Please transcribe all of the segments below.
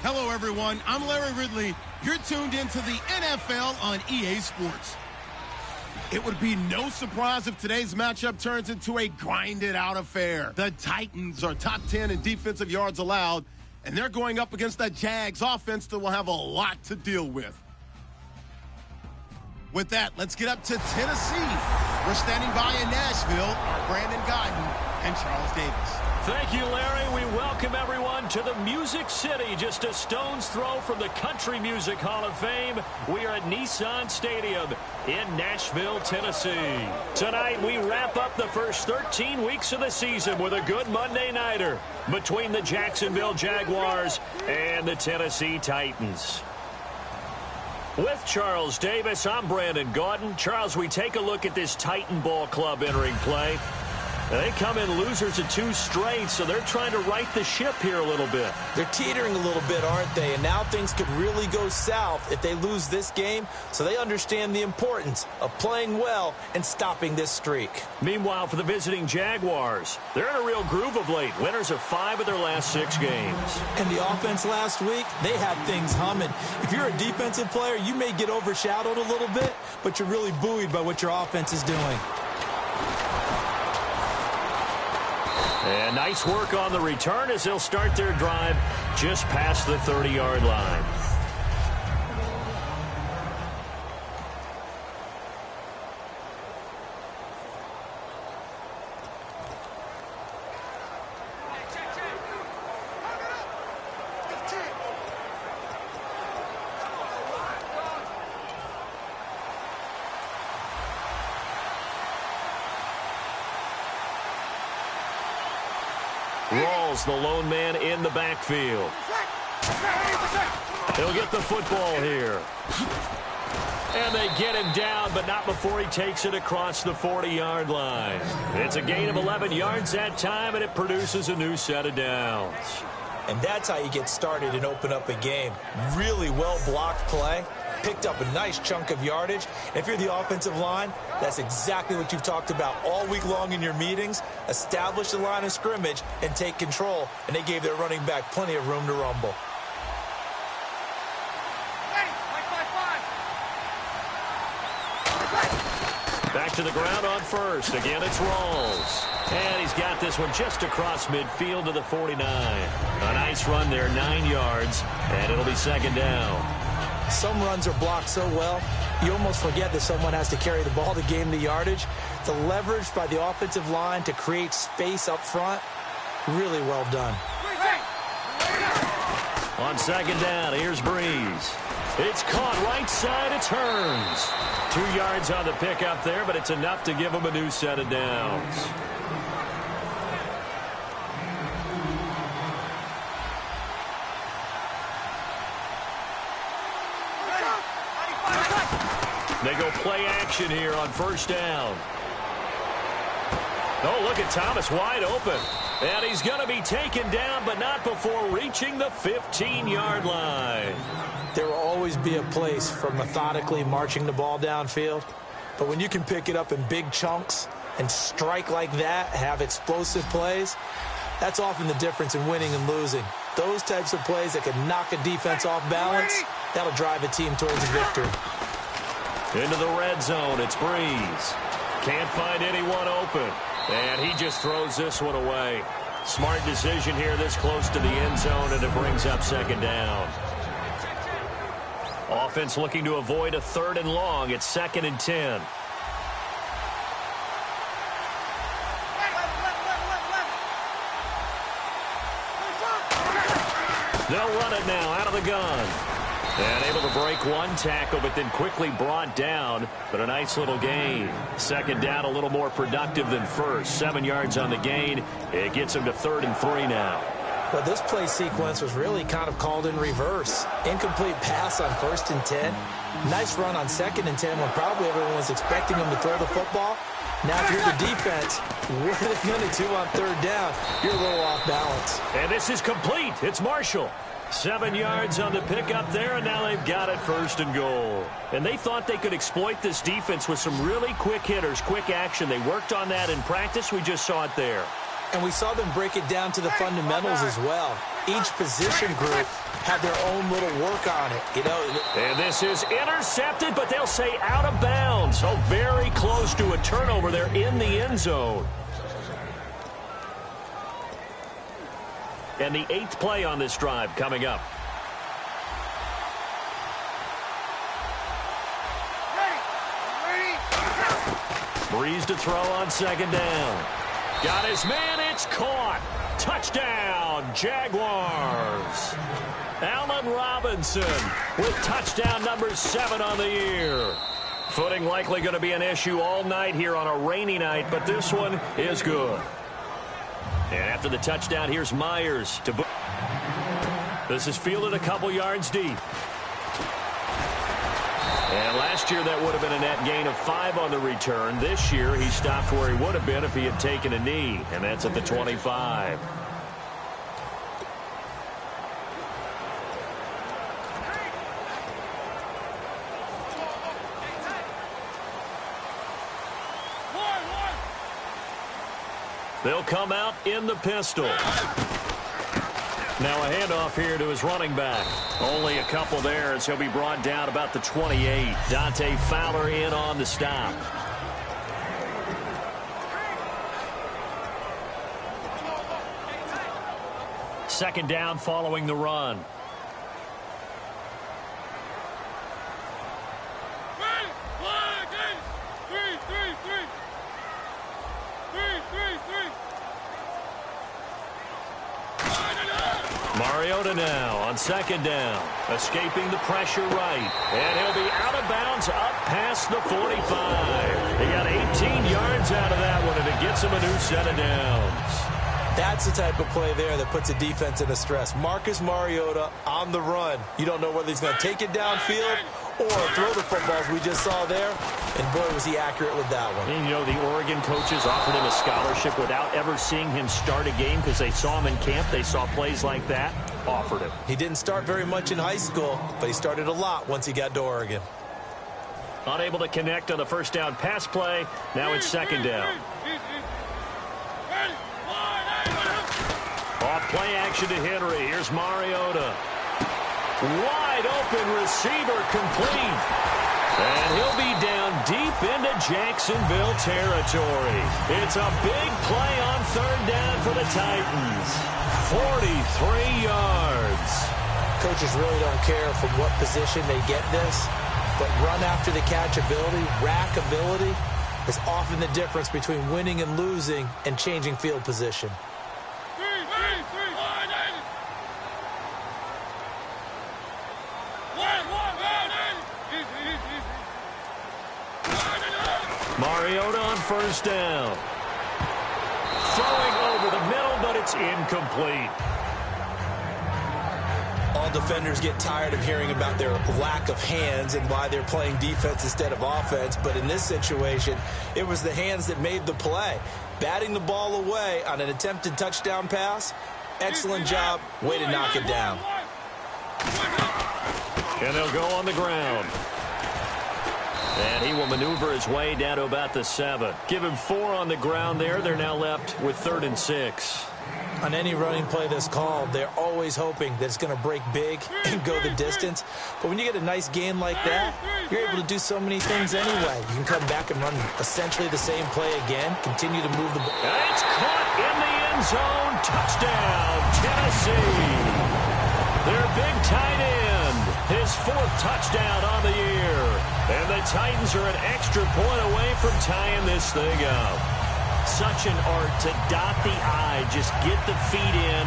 Hello, everyone. I'm Larry Ridley. You're tuned into the NFL on EA Sports. It would be no surprise if today's matchup turns into a grinded-out affair. The Titans are top 10 in defensive yards allowed, and they're going up against the Jags offense that will have a lot to deal with. With that, let's get up to Tennessee. We're standing by in Nashville, our Brandon Guyton and Charles Davis. Thank you, Larry. We welcome everyone to the Music City, just a stone's throw from the Country Music Hall of Fame. We are at Nissan Stadium in Nashville, Tennessee. Tonight, we wrap up the first 13 weeks of the season with a good Monday nighter between the Jacksonville Jaguars and the Tennessee Titans. With Charles Davis, I'm Brandon Guyton. Charles, we take a look at this Titan ball club entering play. They come in losers of 2 straight, so they're trying to right the ship here a little bit. They're teetering a little bit, aren't they? And now things could really go south if they lose this game, so they understand the importance of playing well and stopping this streak. Meanwhile, for the visiting Jaguars, they're in a real groove of late. Winners of 5 of their last 6 games. And the offense last week, they had things humming. If you're a defensive player, you may get overshadowed a little bit, but you're really buoyed by what your offense is doing. And nice work on the return as they'll start their drive just past the 30-yard line. Rawls, the lone man in the backfield. He'll get the football here. And they get him down, but not before he takes it across the 40-yard line. It's a gain of 11 yards that time, and it produces a new set of downs. And that's how you get started and open up a game. Really well-blocked play. Picked up a nice chunk of yardage. And if you're the offensive line, that's exactly what you've talked about all week long in your meetings. Establish the line of scrimmage and take control. And they gave their running back plenty of room to rumble. Back to the ground on first. Again, it's Rawls. And he's got this one just across midfield to the 49. A nice run there, 9 yards, and it'll be second down. Some runs are blocked so well, you almost forget that someone has to carry the ball to gain the yardage. The leverage by the offensive line to create space up front, really well done. On second down, here's Breeze. It's caught right side, it turns. 2 yards on the pickup there, but it's enough to give him a new set of downs. They go play action here on first down. Oh, look at Thomas wide open. And he's going to be taken down, but not before reaching the 15-yard line. There will always be a place for methodically marching the ball downfield. But when you can pick it up in big chunks and strike like that, have explosive plays, that's often the difference in winning and losing. Those types of plays that can knock a defense off balance, that'll drive a team towards a victory. Into the red zone, it's Breeze. Can't find anyone open. And he just throws this one away. Smart decision here this close to the end zone, and it brings up second down. Offense looking to avoid a 3rd and long. It's 2nd and 10. They'll run it now out of the gun. And able to break one tackle, but then quickly brought down. But a nice little gain. Second down, a little more productive than first. 7 yards on the gain. It gets him to 3rd and 3 now. But this play sequence was really kind of called in reverse. Incomplete pass on 1st and 10. Nice run on 2nd and 10 when probably everyone was expecting him to throw the football. Now, if you're the defense, what are they going to do on 3rd down? You're a little off balance. And this is complete. It's Marshall. 7 yards on the pickup there, and now they've got it 1st and goal. And they thought they could exploit this defense with some really quick hitters, quick action. They worked on that in practice. We just saw it there. And we saw them break it down to the fundamentals as well. Each position group had their own little work on it, you know. And this is intercepted, but they'll say out of bounds. So very close to a turnover there in the end zone. And the 8th play on this drive coming up. Breeze to throw on 2nd down. Got his man, it's caught. Touchdown, Jaguars. Allen Robinson with touchdown number 7 on the year. Footing likely going to be an issue all night here on a rainy night, but this one is good. And after the touchdown, here's Myers to boot. This is fielded a couple yards deep. And last year, that would have been a net gain of 5 on the return. This year, he stopped where he would have been if he had taken a knee, and that's at the 25. They'll come out in the pistol. Now a handoff here to his running back. Only a couple there as he'll be brought down about the 28. Dante Fowler in on the stop. Second down following the run. Mariota now on 2nd down. Escaping the pressure right. And he'll be out of bounds up past the 45. He got 18 yards out of that one, and it gets him a new set of downs. That's the type of play there that puts a defense in a stress. Marcus Mariota on the run. You don't know whether he's going to take it downfield or throw the footballs we just saw there. And boy, was he accurate with that one. And you know, the Oregon coaches offered him a scholarship without ever seeing him start a game because they saw him in camp. They saw plays like that. Offered him. He didn't start very much in high school, but he started a lot once he got to Oregon. Unable to connect on the first down pass play. Now it's 2nd down. Off play action to Henry. Here's Mariota. Wide open receiver complete. And he'll be down deep into Jacksonville territory. It's a big play on 3rd down for the Titans. 43 yards. Coaches really don't care from what position they get this, but run after the catch ability, rack ability, is often the difference between winning and losing and changing field position. Mariota on 1st down. Throwing over the middle, but it's incomplete. All defenders get tired of hearing about their lack of hands and why they're playing defense instead of offense. But in this situation, it was the hands that made the play. Batting the ball away on an attempted touchdown pass. Excellent job. Way to knock it down. And they'll go on the ground. And he will maneuver his way down to about the 7. Give him 4 on the ground there. They're now left with 3rd and 6. On any running play that's called, they're always hoping that it's going to break big and go the distance. But when you get a nice gain like that, you're able to do so many things anyway. You can come back and run essentially the same play again, continue to move the ball. It's caught in the end zone. Touchdown, Tennessee. Their big tight end, his 4th touchdown on the year. And the Titans are an extra point away from tying this thing up. Such an art to dot the I, just get the feet in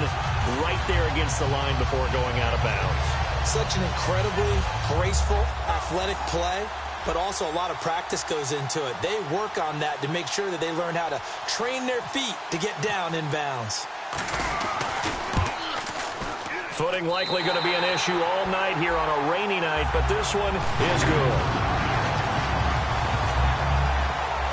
right there against the line before going out of bounds. Such an incredibly graceful, athletic play, but also a lot of practice goes into it. They work on that to make sure that they learn how to train their feet to get down in bounds. Footing likely going to be an issue all night here on a rainy night, but this one is good.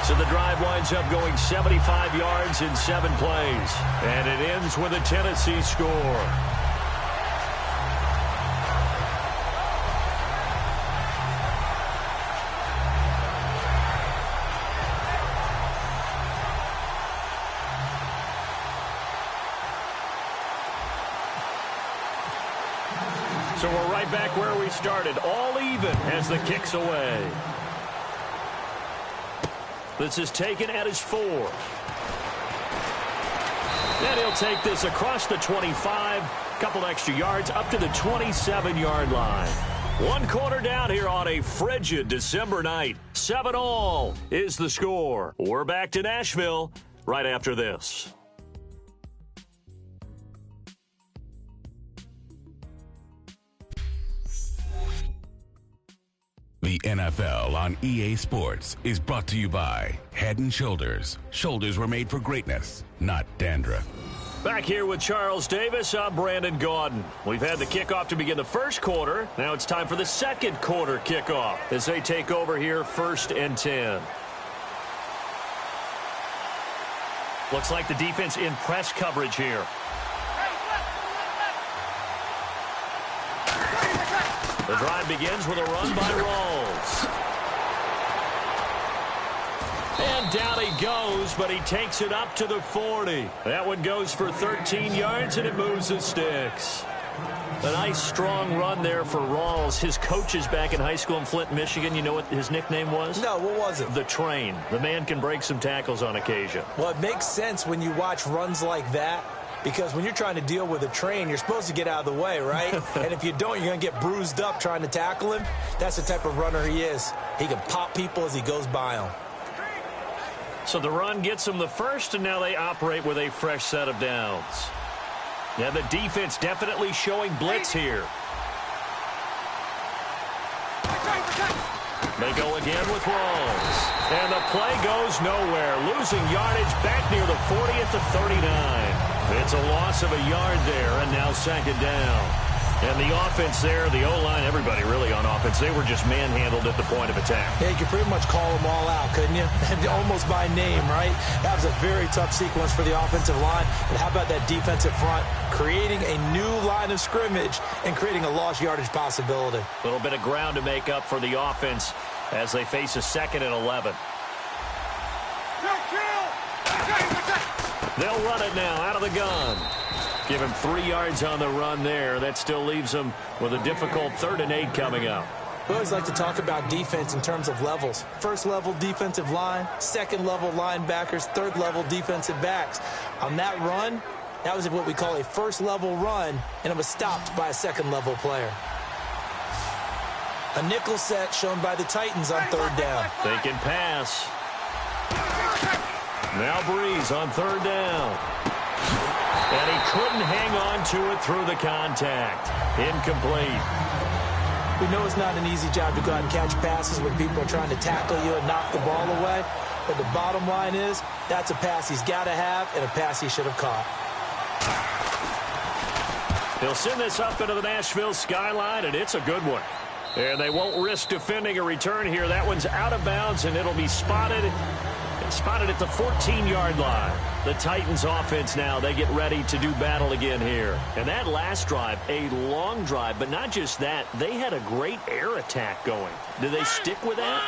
So the drive winds up going 75 yards in 7 plays. And it ends with a Tennessee score. So we're right back where we started, all even as the kick's away. This is taken at his 4. And he'll take this across the 25, couple extra yards up to the 27-yard line. 1 quarter down here on a frigid December night. 7-all is the score. We're back to Nashville right after this. The NFL on EA Sports is brought to you by Head & Shoulders. Shoulders were made for greatness, not dandruff. Back here with Charles Davis, I'm Brandon Gaudin. We've had the kickoff to begin the first quarter. Now it's time for the second quarter kickoff as they take over here 1st and 10. Looks like the defense in press coverage here. The drive begins with a run by Rawls. And down he goes, but he takes it up to the 40. That one goes for 13 yards, and it moves the sticks. A nice, strong run there for Rawls. His coaches back in high school in Flint, Michigan, you know what his nickname was? No, what was it? The Train. The man can break some tackles on occasion. Well, it makes sense when you watch runs like that. Because when you're trying to deal with a train, you're supposed to get out of the way, right? And if you don't, you're going to get bruised up trying to tackle him. That's the type of runner he is. He can pop people as he goes by them. So the run gets them the first, and now they operate with a fresh set of downs. Yeah, the defense definitely showing blitz here. They go again with Rawls. And the play goes nowhere. Losing yardage back near the 40 at the 39. It's a loss of a yard there, and now 2nd down. And the offense there, the O-line, everybody really on offense, they were just manhandled at the point of attack. Yeah, you could pretty much call them all out, couldn't you? Almost by name, right? That was a very tough sequence for the offensive line. And how about that defensive front creating a new line of scrimmage and creating a lost yardage possibility? A little bit of ground to make up for the offense as they face a 2nd and 11. They'll run it now out of the gun. Give him 3 yards on the run there. That still leaves him with a difficult 3rd and 8 coming up. We always like to talk about defense in terms of levels. 1st level defensive line, 2nd level linebackers, 3rd level defensive backs. On that run, that was what we call a 1st level run, and it was stopped by a 2nd level player. A nickel set shown by the Titans on 3rd down. They can pass. Now Breeze on 3rd down. And he couldn't hang on to it through the contact. Incomplete. We know it's not an easy job to go out and catch passes when people are trying to tackle you and knock the ball away. But the bottom line is, that's a pass he's got to have and a pass he should have caught. He'll send this up into the Nashville skyline, and it's a good one. And they won't risk defending a return here. That one's out of bounds, and it'll be spotted. Spotted at the 14-yard line. The Titans offense now, they get ready to do battle again here. And that last drive, a long drive, but not just that, they had a great air attack going. Do they stick with that?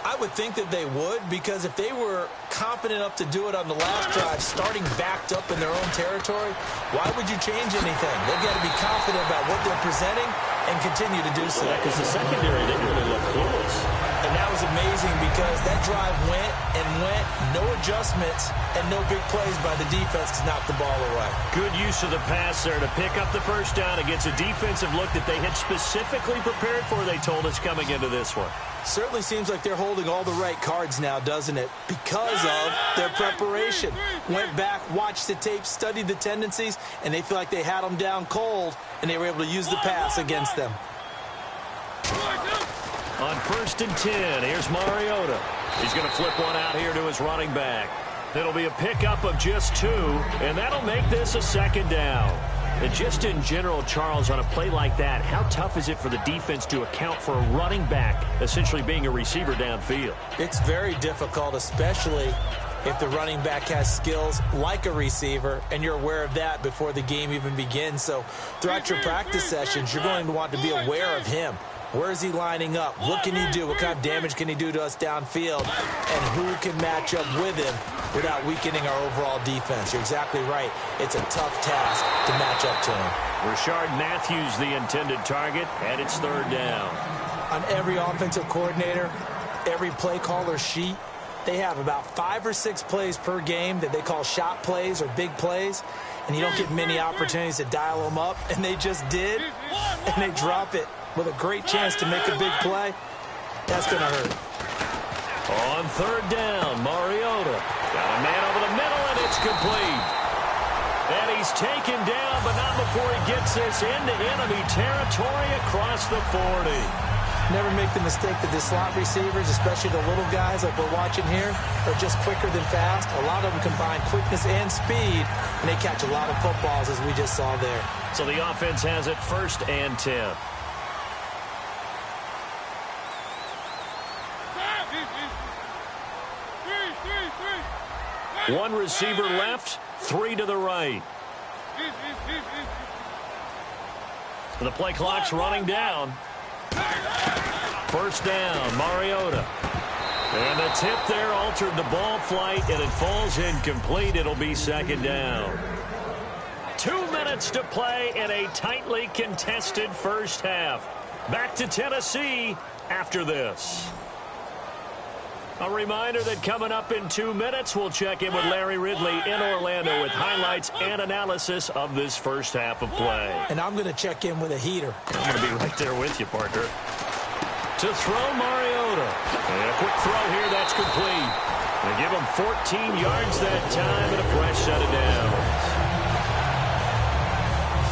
I would think that they would, because if they were confident enough to do it on the last drive, starting backed up in their own territory, why would you change anything? They've got to be confident about what they're presenting and continue to do so. Yeah, because the secondary, they really look close. And that was amazing because that drive went and went, no adjustments, and no big plays by the defense to knock the ball away. Good use of the pass there to pick up the 1st down against a defensive look that they had specifically prepared for, they told us, coming into this one. Certainly seems like they're holding all the right cards now, doesn't it? Because of their preparation. Went back, watched the tape, studied the tendencies, and they feel like they had them down cold, and they were able to use the pass against them. On 1st and 10, here's Mariota. He's going to flip one out here to his running back. It'll be a pickup of just 2, and that'll make this a 2nd down. And just in general, Charles, on a play like that, how tough is it for the defense to account for a running back essentially being a receiver downfield? It's very difficult, especially if the running back has skills like a receiver, and you're aware of that before the game even begins. So throughout your practice sessions, you're going to want to be aware of him. Where is he lining up? What can he do? What kind of damage can he do to us downfield? And who can match up with him without weakening our overall defense. You're exactly right. It's a tough task to match up to him. Rashard Matthews, the intended target, and it's third down. On every offensive coordinator, every play caller sheet, they have about 5 or 6 plays per game that they call shot plays or big plays, and you don't get many opportunities to dial them up, and they just did, and they drop it with a great chance to make a big play. That's going to hurt. On third down, Mariota got a man over the middle, and it's complete. And he's taken down, but not before he gets this into enemy territory across the 40. Never make the mistake that the slot receivers, especially the little guys like we're watching here, are just quicker than fast. A lot of them combine quickness and speed, and they catch a lot of footballs, as we just saw there. So the offense has it 1st and 10. One receiver left, 3 to the right. The play clock's running down. First down, Mariota. And the tip there altered the ball flight, and it falls incomplete. It'll be 2nd down. 2 minutes to play in a tightly contested first half. Back to Tennessee after this. A reminder that coming up in 2 minutes, we'll check in with Larry Ridley in Orlando with highlights and analysis of this first half of play. And I'm going to check in with a heater. I'm going to be right there with you, partner. To throw, Mariota. And a quick throw here, that's complete. They give him 14 yards that time and a fresh set of downs.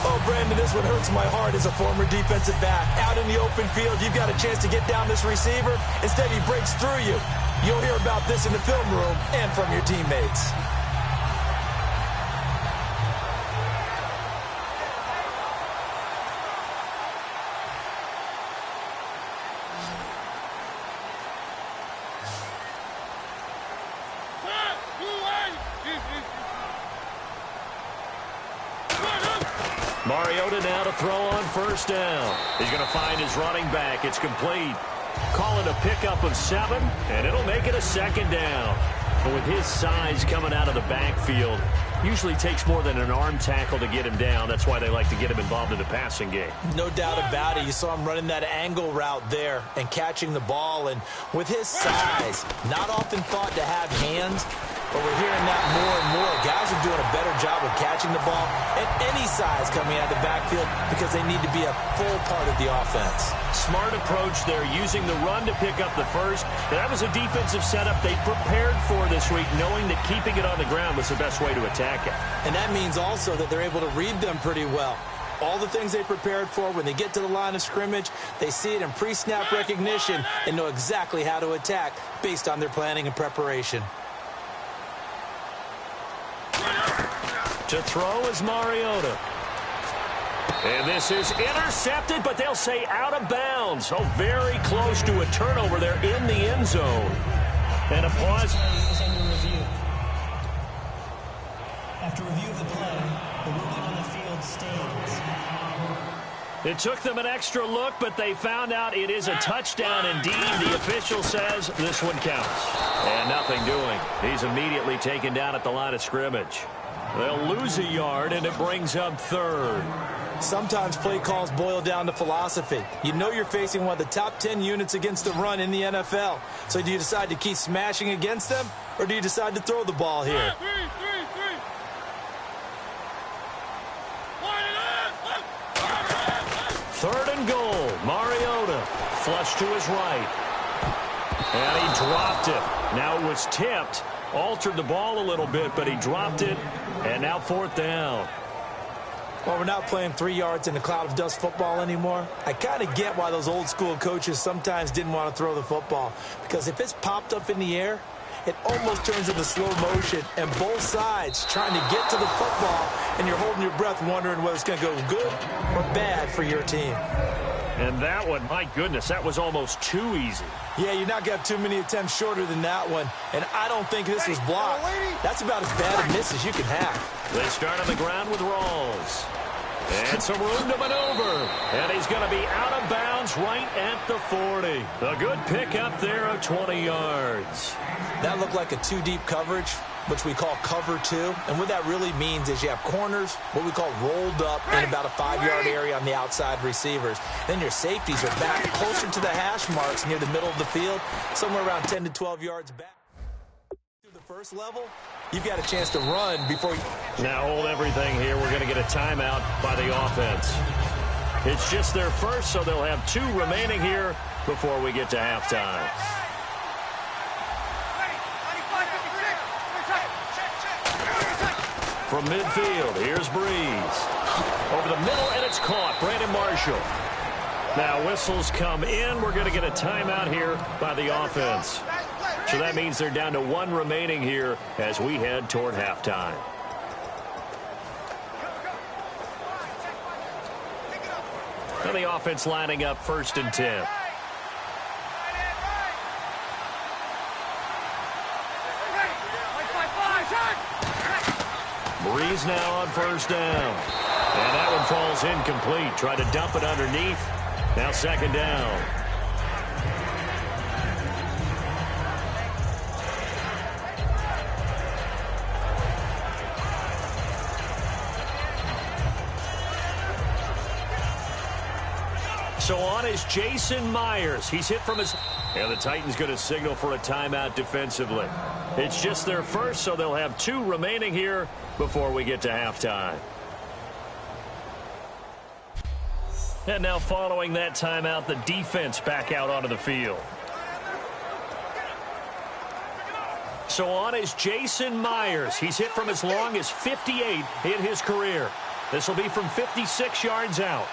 Oh, Brandon, this one hurts my heart as a former defensive back. Out in the open field, you've got a chance to get down this receiver. Instead, he breaks through you. You'll hear about this in the film room and from your teammates. Mariota now to throw on first down. He's going to find his running back. It's complete. Call it a pickup of 7, and it'll make it a 2nd down. But with his size coming out of the backfield, usually takes more than an arm tackle to get him down. That's why they like to get him involved in the passing game. No doubt about it. You saw him running that angle route there and catching the ball. And with his size, not often thought to have hands, but we're hearing that more and more. Guys are doing a better job of catching the ball at any size coming out of the backfield because they need to be a full part of the offense. Smart approach there, using the run to pick up the first. That was a defensive setup they prepared for this week, knowing that keeping it on the ground was the best way to attack it. And that means also that they're able to read them pretty well. All the things they prepared for, when they get to the line of scrimmage, they see it in pre-snap recognition and know exactly how to attack based on their planning and preparation. To throw is Mariota. And this is intercepted, but they'll say out of bounds. Oh, very close to a turnover there in the end zone. And a pause. After review of the play, the ruling on the field stands. It took them an extra look, but they found out it is a touchdown indeed. The official says this one counts. And nothing doing. He's immediately taken down at the line of scrimmage. They'll lose a yard, and it brings up 3rd. Sometimes play calls boil down to philosophy. You know you're facing one of the top 10 units against the run in the NFL. So do you decide to keep smashing against them, or do you decide to throw the ball here? Third and goal. Mariota flush to his right. And he dropped it. Now it was tipped. Altered the ball a little bit, but he dropped it. And now 4th down. Well, we're not playing 3 yards in a cloud of dust football anymore. I kind of get why those old school coaches sometimes didn't want to throw the football. Because if it's popped up in the air, it almost turns into slow motion. And both sides trying to get to the football, and you're holding your breath wondering whether it's going to go good or bad for your team. And that one, my goodness, that was almost too easy. Yeah, you're not going to have too many attempts shorter than that one. And I don't think this was blocked. That's about as bad a miss as you can have. They start on the ground with Rawls. And some room to maneuver. And he's going to be out of bounds right at the 40. A good pickup there of 20 yards. That looked like a too deep coverage. which we call cover 2. And what that really means is you have corners, what we call rolled up in about a 5-yard area on the outside receivers. Then your safeties are back closer to the hash marks near the middle of the field, somewhere around 10 to 12 yards back. To the first level, you've got a chance to run before you... Now hold everything here. We're going to get a timeout by the offense. It's just their first, so they'll have 2 remaining here before we get to halftime. From midfield, here's Breeze. Over the middle, and it's caught. Brandon Marshall. Now whistles come in. We're going to get a timeout here by the offense. So that means they're down to 1 remaining here as we head toward halftime. Now the offense lining up 1st and 10. Breeze now on 1st down. And that one falls incomplete. Try to dump it underneath. Now 2nd down. So on is Jason Myers. He's hit from his... And the Titans going to signal for a timeout defensively. It's just their first, so they'll have 2 remaining here before we get to halftime. And now following that timeout, the defense back out onto the field. So on is Jason Myers. He's hit from as long as 58 in his career. This will be from 56 yards out.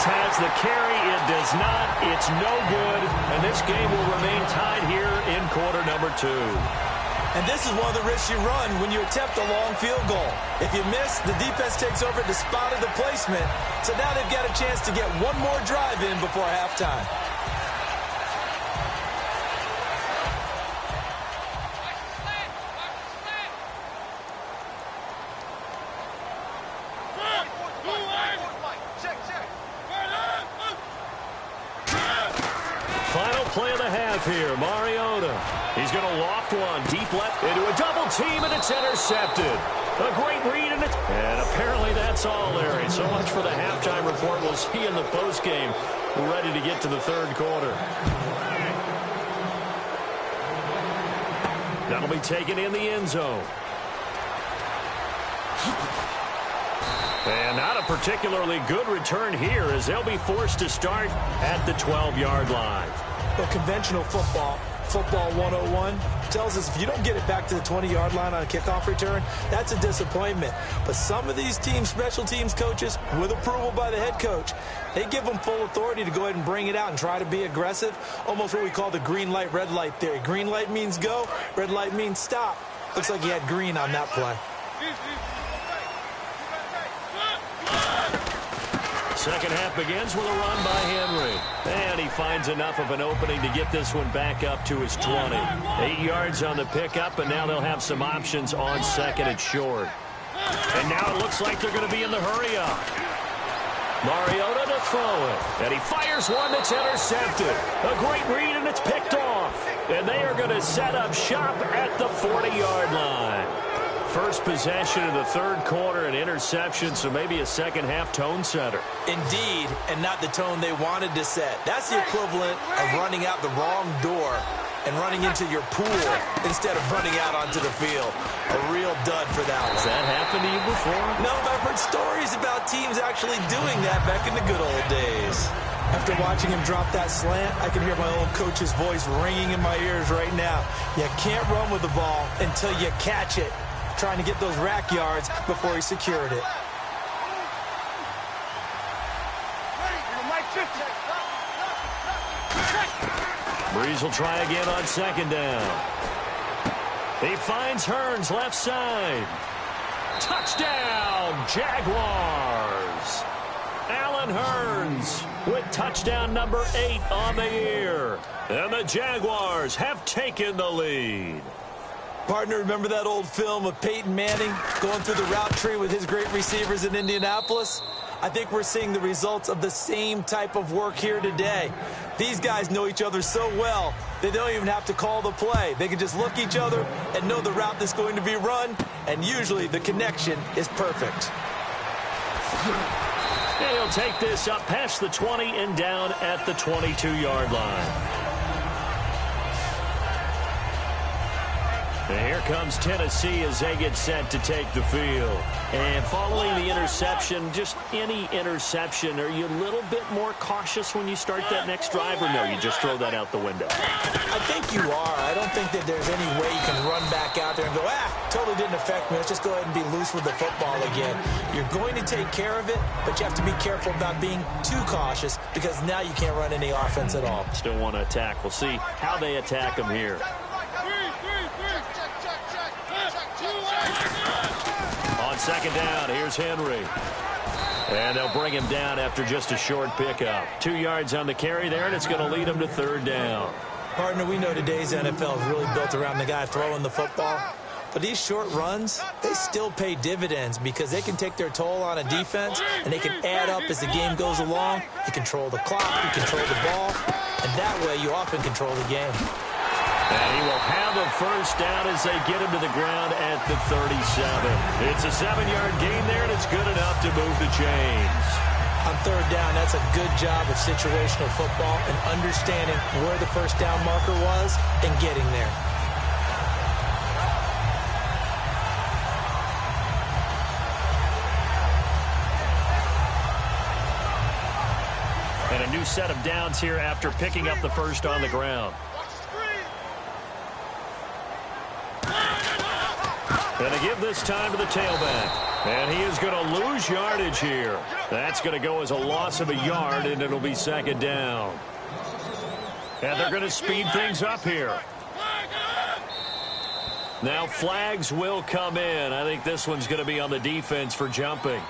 Has the carry. It does not. It's no good. And this game will remain tied here in quarter number 2. And this is one of the risks you run when you attempt a long field goal. If you miss, the defense takes over at the spot of the placement. So now they've got a chance to get one more drive in before halftime. Play of the half here, Mariota. He's going to loft one deep left into a double team, and it's intercepted. A great read, and apparently that's all, Larry. So much for the halftime report. We'll see in the postgame. We're ready to get to the 3rd quarter. That'll be taken in the end zone. And not a particularly good return here as they'll be forced to start at the 12-yard line. Well, conventional football 101, tells us if you don't get it back to the 20-yard line on a kickoff return, that's a disappointment. But some of these teams, special teams coaches, with approval by the head coach, they give them full authority to go ahead and bring it out and try to be aggressive, almost what we call the green light, red light theory. Green light means go, red light means stop. Looks like he had green on that play. Second half begins with a run by Henry. And he finds enough of an opening to get this one back up to his 20. 8 yards on the pickup, and now they'll have some options on 2nd and short. And now it looks like they're going to be in the hurry-up. Mariota to throw it. And he fires one that's intercepted. A great read, and it's picked off. And they are going to set up shop at the 40-yard line. First possession of the 3rd quarter, an interception, so maybe a second-half tone setter. Indeed, and not the tone they wanted to set. That's the equivalent of running out the wrong door and running into your pool instead of running out onto the field. A real dud for that one. Has that happened to you before? No, but I've heard stories about teams actually doing that back in the good old days. After watching him drop that slant, I can hear my old coach's voice ringing in my ears right now. You can't run with the ball until you catch it. Trying to get those rack yards before he secured it. Breeze will try again on 2nd down. He finds Hearns left side. Touchdown, Jaguars. Allen Hearns with touchdown number 8 on the year. And the Jaguars have taken the lead. Partner, remember that old film of Peyton Manning going through the route tree with his great receivers in Indianapolis? I think we're seeing the results of the same type of work here today. These guys know each other so well, they don't even have to call the play. They can just look each other and know the route that's going to be run, and usually the connection is perfect. And he'll take this up past the 20 and down at the 22-yard line. And here comes Tennessee as they get set to take the field. And following the interception, just any interception, are you a little bit more cautious when you start that next drive, or no, you just throw that out the window? I think you are. I don't think that there's any way you can run back out there and go, totally didn't affect me. Let's just go ahead and be loose with the football again. You're going to take care of it, but you have to be careful about being too cautious because now you can't run any offense at all. Still want to attack. We'll see how they attack them here. On second down, here's Henry. And they'll bring him down after just a short pickup. 2 yards on the carry there, and it's going to lead him to third down. Partner, we know today's NFL is really built around the guy throwing the football. But these short runs, they still pay dividends because they can take their toll on a defense, and they can add up as the game goes along. You control the clock, you control the ball, and that way you often control the game. And he will have a first down as they get him to the ground at the 37. It's a 7-yard gain there, and it's good enough to move the chains. On third down, that's a good job of situational football and understanding where the first down marker was and getting there. And a new set of downs here after picking up the first on the ground. And to give this time to the tailback. And he is going to lose yardage here. That's going to go as a loss of a yard, and it'll be second down. And they're going to speed things up here. Now flags will come in. I think this one's going to be on the defense for jumping.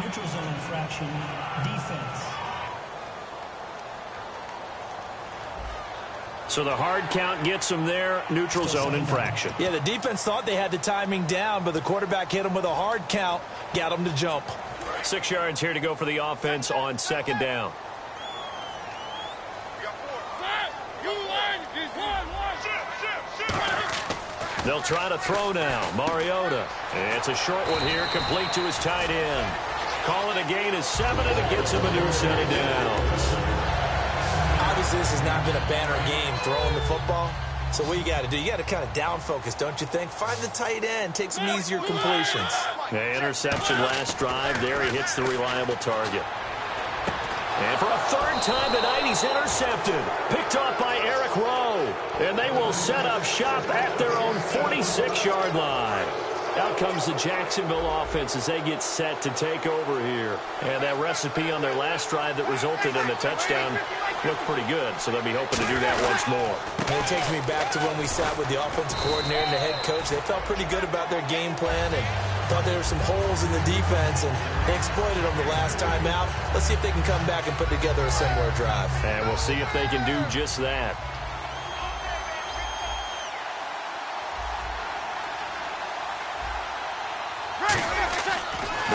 Neutral zone infraction, defense. So the hard count gets them there, neutral zone infraction. Yeah, the defense thought they had the timing down, but the quarterback hit him with a hard count, got him to jump. 6 yards here to go for the offense on second down. They'll try to throw now. Mariota. It's a short one here, complete to his tight end. Call it a gain of 7, and it gets him a new set of downs. Obviously, this has not been a banner game throwing the football. So what you got to do, you got to kind of down focus, don't you think? Find the tight end, take some easier completions. The interception last drive. There he hits the reliable target. And for a third time tonight, he's intercepted. Picked off by Eric Rowe. And they will set up shop at their own 46-yard line. Out comes the Jacksonville offense as they get set to take over here. And that recipe on their last drive that resulted in a touchdown looked pretty good, so they'll be hoping to do that once more. And it takes me back to when we sat with the offensive coordinator and the head coach. They felt pretty good about their game plan and thought there were some holes in the defense, and they exploited them the last time out. Let's see if they can come back and put together a similar drive. And we'll see if they can do just that.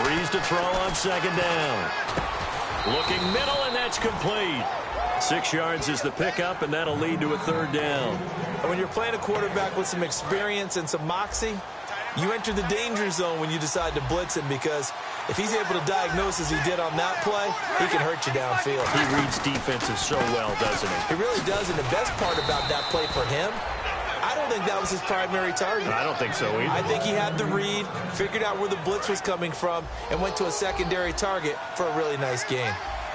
Breeze to throw on second down. Looking middle, and that's complete. 6 yards is the pickup, and that'll lead to a third down. And when you're playing a quarterback with some experience and some moxie, you enter the danger zone when you decide to blitz him, because if he's able to diagnose as he did on that play, he can hurt you downfield. He reads defenses so well, doesn't he? He really does, and the best part about that play for him, I don't think that was his primary target. I don't think so either. I think he had the read, figured out where the blitz was coming from, and went to a secondary target for a really nice gain.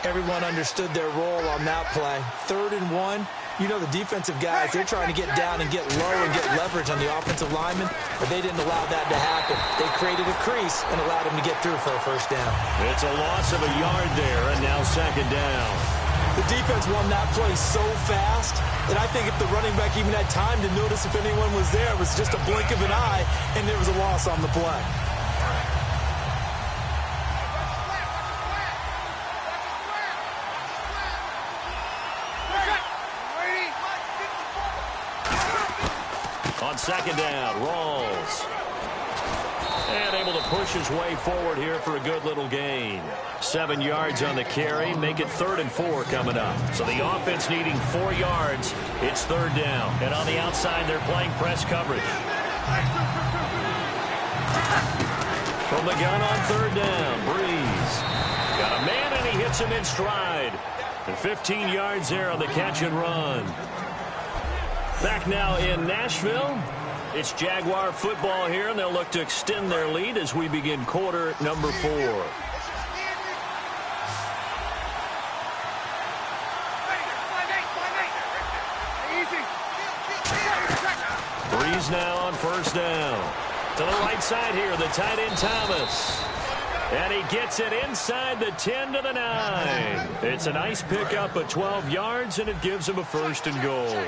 Everyone understood their role on that play. 3rd and 1. You know the defensive guys, they're trying to get down and get low and get leverage on the offensive lineman, but they didn't allow that to happen. They created a crease and allowed him to get through for a first down. It's a loss of a yard there, and now second down. The defense won that play so fast that I think if the running back even had time to notice if anyone was there, it was just a blink of an eye, and there was a loss on the play. second down. Rawls. And able to push his way forward here for a good little gain. 7 yards on the carry. Make it 3rd and 4 coming up. So the offense needing 4 yards. It's 3rd down. And on the outside, they're playing press coverage. From the gun on 3rd down. Breeze. Got a man, and he hits him in stride. And 15 yards there on the catch and run. Back now in Nashville. It's Jaguar football here, and they'll look to extend their lead as we begin quarter number 4. Breeze now on 1st down. To the right side here, the tight end Thomas. And he gets it inside the 10 to the 9. It's a nice pickup of 12 yards, and it gives him a 1st and goal.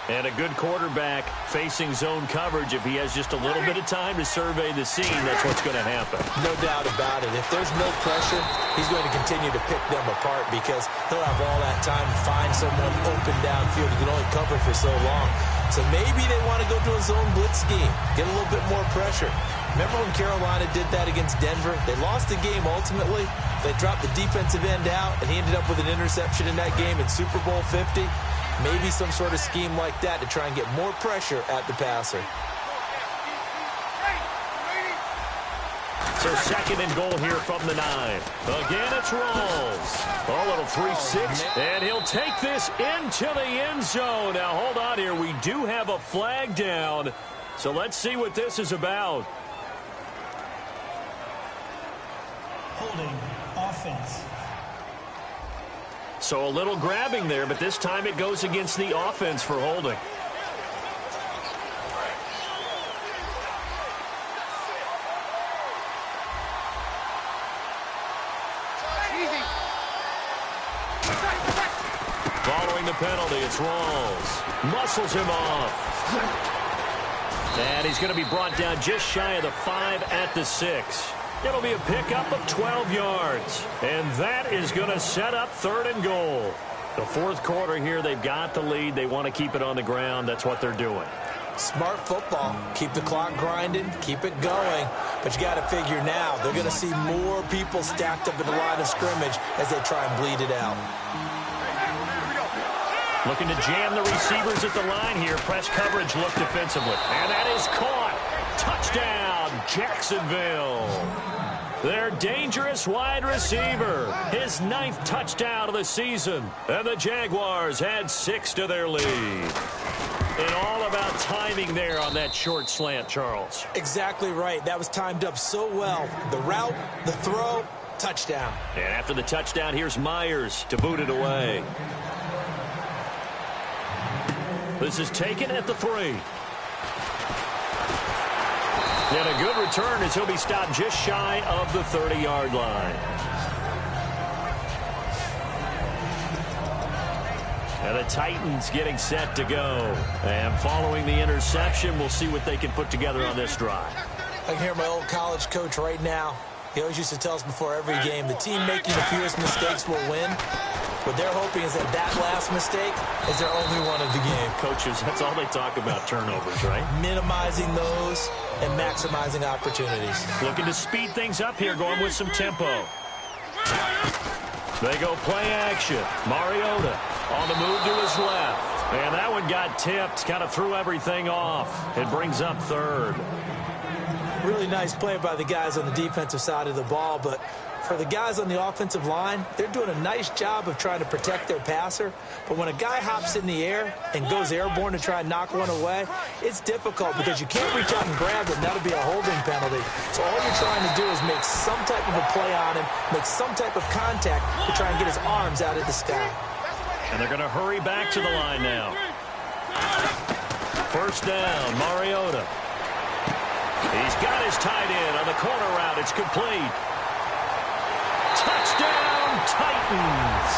And a good quarterback facing zone coverage. If he has just a little bit of time to survey the scene, that's what's going to happen. No doubt about it. If there's no pressure, he's going to continue to pick them apart because he'll have all that time to find someone open downfield who can only cover for so long. So maybe they want to go to a zone blitz scheme, get a little bit more pressure. Remember when Carolina did that against Denver? They lost the game ultimately. They dropped the defensive end out, and he ended up with an interception in that game in Super Bowl 50. Maybe some sort of scheme like that to try and get more pressure at the passer. So 2nd and goal here from the 9. Again, it's Rawls. A little 3-6, and he'll take this into the end zone. Now, hold on here. We do have a flag down, so let's see what this is about. Holding offense. So a little grabbing there, but this time it goes against the offense for holding. Following the penalty, it's Rawls. Muscles him off. And he's going to be brought down just shy of the 5 at the 6. It'll be a pickup of 12 yards. And that is going to set up 3rd and goal. The 4th quarter here, they've got the lead. They want to keep it on the ground. That's what they're doing. Smart football. Keep the clock grinding. Keep it going. But you got to figure now, they're going to see more people stacked up in the line of scrimmage as they try and bleed it out. Looking to jam the receivers at the line here. Press coverage look defensively. And that is caught. Touchdown, Jacksonville. Their dangerous wide receiver. His 9th touchdown of the season. And the Jaguars add 6 to their lead. And all about timing there on that short slant, Charles. Exactly right. That was timed up so well. The route, the throw, touchdown. And after the touchdown, here's Myers to boot it away. This is taken at the 3. And a good return as he'll be stopped just shy of the 30-yard line. And the Titans getting set to go. And following the interception, we'll see what they can put together on this drive. I can hear my old college coach right now. He always used to tell us before every game, the team making the fewest mistakes will win. What they're hoping is that that last mistake is their only one of the game. Coaches, that's all they talk about, turnovers, right? Minimizing those and maximizing opportunities. Looking to speed things up here, going with some tempo. They go play action. Mariota on the move to his left. And that one got tipped, kind of threw everything off. It brings up 3rd. Really nice play by the guys on the defensive side of the ball, but for the guys on the offensive line, they're doing a nice job of trying to protect their passer. But when a guy hops in the air and goes airborne to try and knock one away, it's difficult because you can't reach out and grab it, and that'll be a holding penalty. So all you're trying to do is make some type of a play on him, make some type of contact to try and get his arms out of the sky. And they're going to hurry back to the line now. 1st down, Mariota. He's got his tight end on the corner route. It's complete. Touchdown, Titans.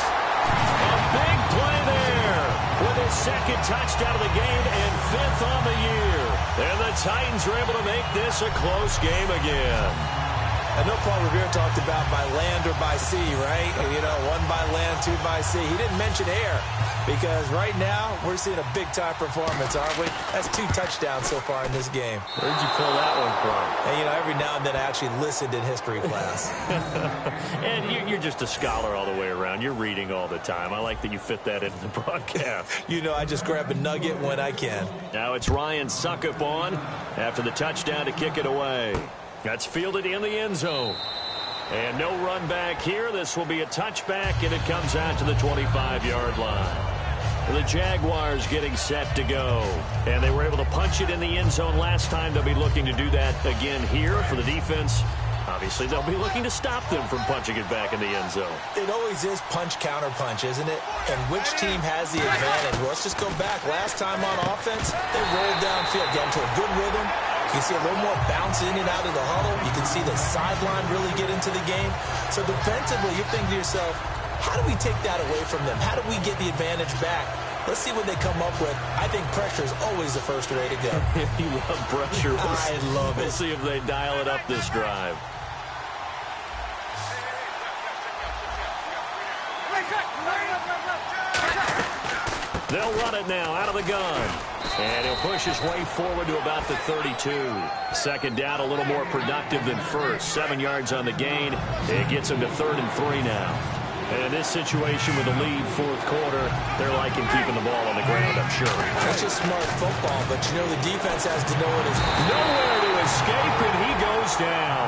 A big play there with his 2nd touchdown of the game and 5th on the year. And the Titans are able to make this a close game again. I know Paul Revere talked about by land or by sea, right? You know, one by land, two by sea. He didn't mention air because right now we're seeing a big-time performance, aren't we? That's 2 touchdowns so far in this game. Where'd you pull that one from? And, you know, every now and then I actually listened in history class. And you're just a scholar all the way around. You're reading all the time. I like that you fit that into the broadcast. You know, I just grab a nugget when I can. Now it's Ryan Suckup on after the touchdown to kick it away. That's fielded in the end zone. And no run back here. This will be a touchback, and it comes out to the 25-yard line. The Jaguars getting set to go. And they were able to punch it in the end zone last time. They'll be looking to do that again here for the defense. Obviously, they'll be looking to stop them from punching it back in the end zone. It always is punch-counter-punch, isn't it? And which team has the advantage? Well, let's just go back. Last time on offense, they rolled downfield, got into a good rhythm. You can see a little more bounce in and out of the huddle. You can see the sideline really get into the game. So defensively, you're thinking to yourself, how do we take that away from them? How do we get the advantage back? Let's see what they come up with. I think pressure is always the first way to go. You love pressure. I love it. We'll see if they dial it up this drive. They'll run it now out of the gun. And he'll push his way forward to about the 32. Second down, a little more productive than first. 7 yards on the gain. It gets him to 3rd and 3 now. And in this situation with a lead, fourth quarter, they're liking keeping the ball on the ground, I'm sure. That's just smart football, but you know the defense has to know it is nowhere to escape, and he goes down.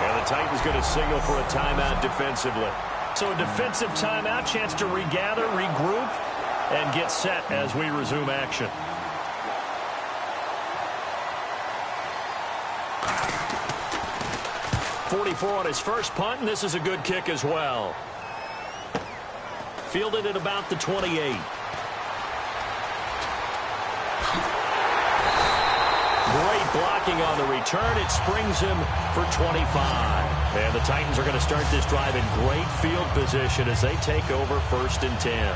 And the Titans going to signal for a timeout defensively. So a defensive timeout, chance to regather, regroup, and get set as we resume action. .44 on his first punt, and this is a good kick as well. Fielded at about the 28. Great blocking on the return. It springs him for 25. And the Titans are going to start this drive in great field position as they take over 1st and 10.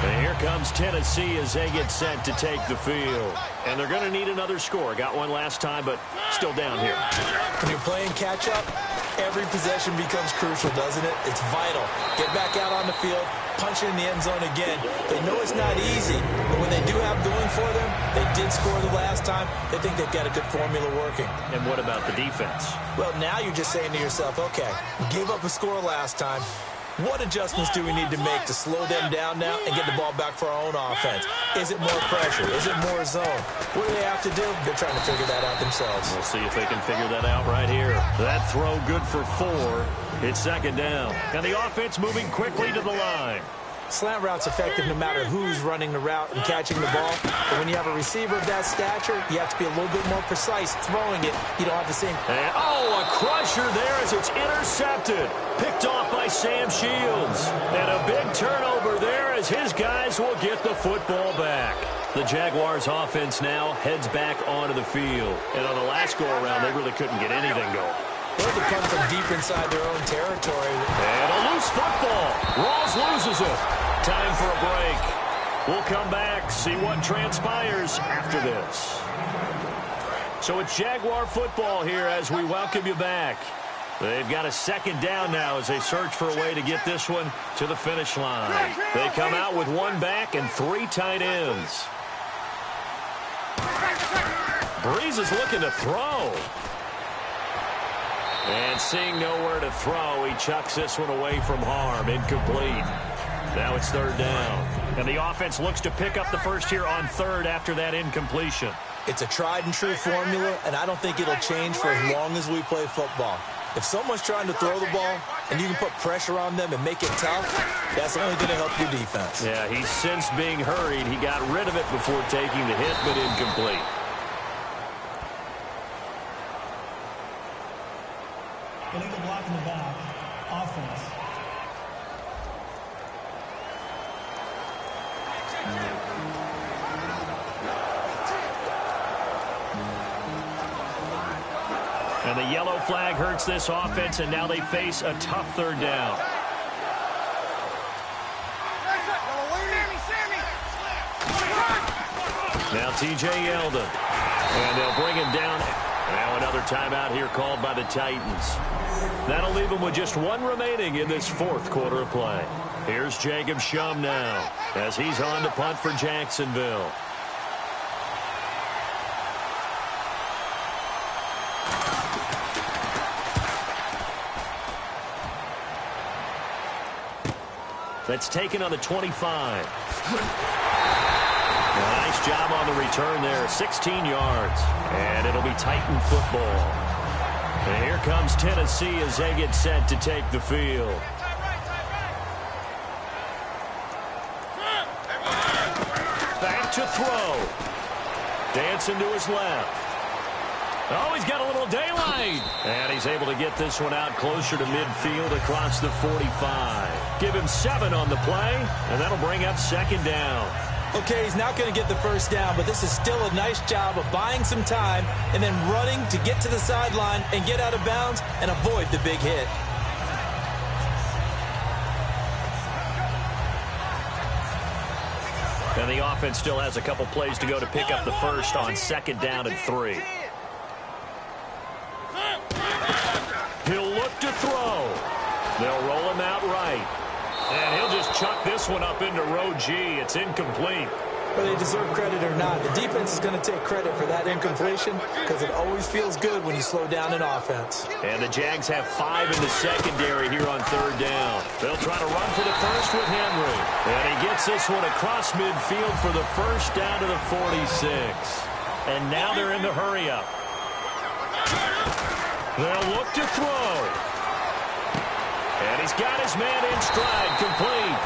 And here comes Tennessee as they get set to take the field. And they're going to need another score. Got one last time, but still down here. When you're playing catch-up, every possession becomes crucial, doesn't it? It's vital. Get back out on the field, punch it in the end zone again. They know it's not easy, but when they do have going for them, they did score the last time. They think they've got a good formula working. And what about the defense? Well, now you're just saying to yourself, okay, gave up a score last time. What adjustments do we need to make to slow them down now and get the ball back for our own offense? Is it more pressure? Is it more zone? What do they have to do? They're trying to figure that out themselves. We'll see if they can figure that out right here. That throw good for 4. It's 2nd down. And the offense moving quickly to the line. Slant route's effective no matter who's running the route and catching the ball. But when you have a receiver of that stature, you have to be a little bit more precise throwing it. You don't have the same. And, a crusher there as it's intercepted. Picked off by Sam Shields. And a big turnover there as his guys will get the football back. The Jaguars offense now heads back onto the field. And on the last go-around, they really couldn't get anything going. They had to punt from deep inside their own territory. And a loose football. Rawls loses it. Time for a break. We'll come back, see what transpires after this. So it's Jaguar football here as we welcome you back. They've got a 2nd down now as they search for a way to get this one to the finish line. They come out with 1 back and 3 tight ends. Breeze is looking to throw. And seeing nowhere to throw, he chucks this one away from harm. Incomplete. Now it's 3rd down. And the offense looks to pick up the first here on 3rd after that incompletion. It's a tried-and-true formula, and I don't think it'll change for as long as we play football. If someone's trying to throw the ball and you can put pressure on them and make it tough, that's only going to help your defense. Yeah, he's since being hurried. He got rid of it before taking the hit, but incomplete. Illegal block in the back. Offense. And the yellow flag hurts this offense, and now they face a tough 3rd down. Now T.J. Yeldon. And they'll bring him down Now another timeout here called by the Titans. That'll leave them with just one remaining in this fourth quarter of play. Here's Jacob Shum now as he's on to punt for Jacksonville. That's taken on the 25. Nice job on the return there, 16 yards. And it'll be Titan football. And here comes Tennessee as they get set to take the field. Back to throw. Dancing to his left. Oh, he's got a little daylight. And he's able to get this one out closer to midfield across the 45. Give him 7 on the play, and that'll bring up second down. Okay, he's not going to get the first down, but this is still a nice job of buying some time and then running to get to the sideline and get out of bounds and avoid the big hit. And the offense still has a couple plays to go to pick up the first on second down and 3. He'll look to throw. They'll roll him out right. And he'll just chuck this one up into row G. It's incomplete. Whether they deserve credit or not, the defense is going to take credit for that incompletion because it always feels good when you slow down an offense. And the Jags have 5 in the secondary here on third down. They'll try to run for the first with Henry. And he gets this one across midfield for the first down to the 46. And now they're in the hurry-up. They'll look to throw. And he's got his man in stride, complete.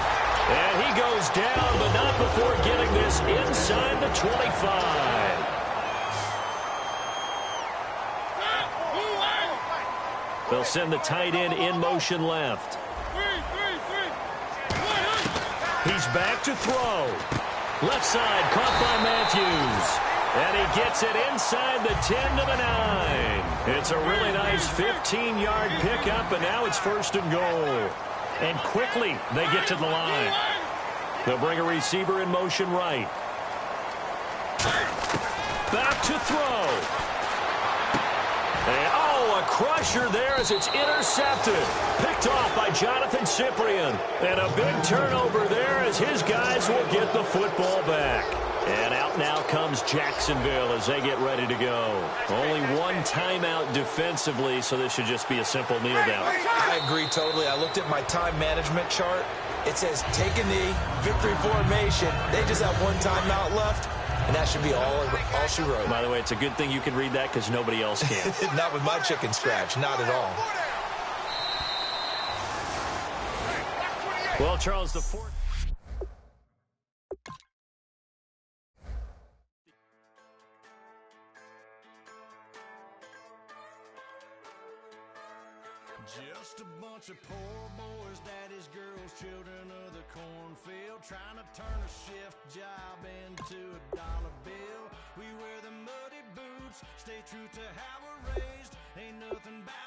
And he goes down, but not before getting this inside the 25. They'll send the tight end in motion left. He's back to throw. Left side, caught by Matthews. And he gets it inside the 10 to the 9. It's a really nice 15-yard pickup, and now it's first and goal. And quickly they get to the line. They'll bring a receiver in motion right. Back to throw. And, oh, a crusher there as it's intercepted. Picked off by Jonathan Cyprien. And a big turnover there as his guys will get the football back. And out now comes Jacksonville as they get ready to go. Only one timeout defensively, so this should just be a simple kneel down. I agree totally. I looked at my time management chart. It says take a knee, victory formation. They just have one timeout left, and that should be all she wrote. By the way, it's a good thing you can read that because nobody else can. Not with my chicken scratch, not at all. Well, Charles, the fourth. Just a bunch of poor boys, daddy's girls, children of the cornfield, trying to turn a shift job into a dollar bill. We wear the muddy boots, stay true to how we're raised, ain't nothing bad.